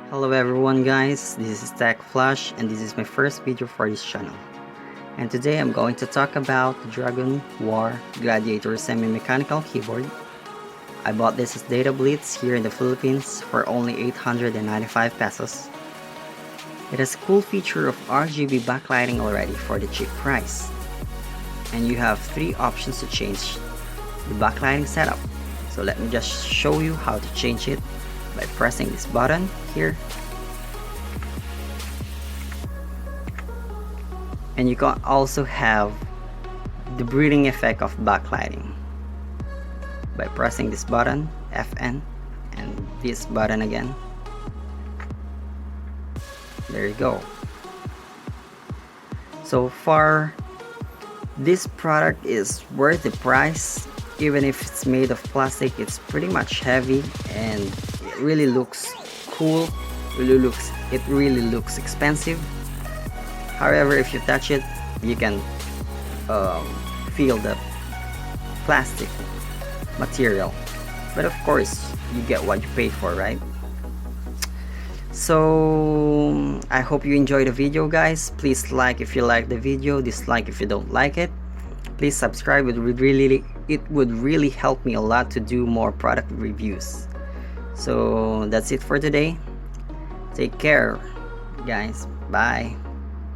Hello everyone guys, this is Tech Flash and this is my first video for this channel. And today I'm going to talk about the Dragonwar Gladiator semi-mechanical keyboard. I bought this as Data Blitz here in the Philippines for only 895 pesos. It has a cool feature of RGB backlighting already for the cheap price. And you have 3 options to change the backlighting setup. So let me just show you how to change it by pressing this button here, and you can also have the breathing effect of backlighting by pressing this button FN and this button again. There you go. So far this product is worth the price. Even if it's made of plastic, it's pretty much heavy and it really looks cool. It really looks expensive. However, if you touch it, you can feel the plastic material. But of course, you get what you paid for, right? So I hope you enjoyed the video, guys. Please like if you like the video, dislike if you don't like it. Please subscribe. It would really help me a lot to do more product reviews. So that's it for today. Take care, guys. Bye.